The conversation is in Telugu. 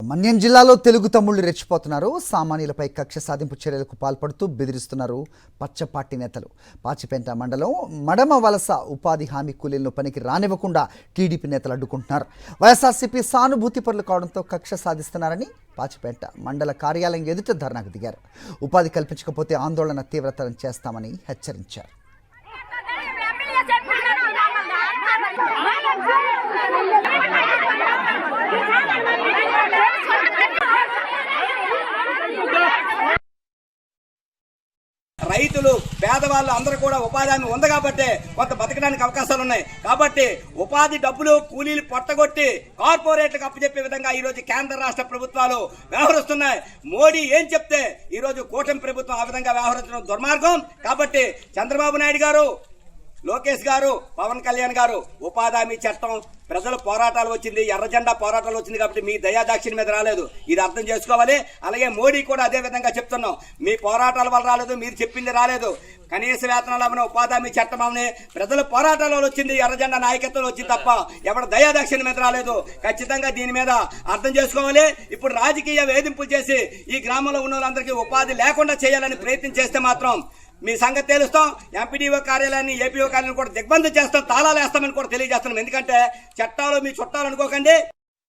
మన్యం జిల్లాలో తెలుగు తమ్ముళ్లు రెచ్చిపోతున్నారు. సామాన్యులపై కక్ష సాధింపు చర్యలకు పాల్పడుతూ బెదిరిస్తున్నారు పచ్చపార్టీ నేతలు. పాచిపెంట మండలం మడమ వలస ఉపాధి హామీ కూలీలను పనికి రానివ్వకుండా టీడీపీ నేతలు అడ్డుకుంటున్నారు. వైఎస్ఆర్సీపీ సానుభూతి పరులు కావడంతో కక్ష సాధిస్తున్నారని పాచిపెంట మండల కార్యాలయం ఎదుట ధర్నాకు దిగారు. ఉపాధి కల్పించకపోతే ఆందోళన తీవ్రతరం చేస్తామని హెచ్చరించారు. రైతులు పేదవాళ్ళు అందరూ కూడా ఉపాధి హామీ ఉంది కాబట్టి కొంత బతకడానికి అవకాశాలు ఉన్నాయి. కాబట్టి ఉపాధి డబ్బులు కూలీలు పొట్టగొట్టి కార్పొరేట్లకు అప్పచెప్పే విధంగా ఈ రోజు కేంద్ర రాష్ట్ర ప్రభుత్వాలు వ్యవహరిస్తున్నాయి. మోడీ ఏం చెప్తే ఈ రోజు కూటమి ప్రభుత్వం ఆ విధంగా వ్యవహరించడం దుర్మార్గం. కాబట్టి చంద్రబాబు నాయుడు గారు, లోకేష్ గారు, పవన్ కళ్యాణ్ గారు ఉపాధి హామీ చట్టం ప్రజల పోరాటాలు వచ్చింది, ఎర్ర జెండా పోరాటాలు వచ్చింది కాబట్టి మీ దయాదాక్షిణ్యం మీద రాలేదు. ఇది అర్థం చేసుకోవాలి. అలాగే మోడీ కూడా అదే విధంగా చెప్తున్నాం, మీ పోరాటాల వల్ల రాలేదు, మీరు చెప్పింది రాలేదు. కనీస వేతనాలు అమలు, ఉపాధి హామీ చట్టం అమలు ప్రజల పోరాటాల వల్ల వచ్చింది, ఎర్ర జెండా నాయకత్వంలో వచ్చింది తప్ప ఎవరి దయాదాక్షిణ్యం మీద రాలేదు. ఖచ్చితంగా దీని మీద అర్థం చేసుకోవాలి. ఇప్పుడు రాజకీయ వేధింపులు చేసి ఈ గ్రామంలో ఉన్న వాళ్ళందరికీ ఉపాధి లేకుండా చేయాలని ప్రయత్నం చేస్తే మాత్రం మీ సంగతి తెలుస్తాం. ఎంపీడీఓ కార్యాలయాన్ని, ఏపీఓ కార్యాలయాన్ని కూడా దిగ్బంధం చేస్తాం, తాళాలు వేస్తామని కూడా తెలియజేస్తున్నాం. ఎందుకంటే చట్టాలు మీ చుట్టాలు అనుకోకండి.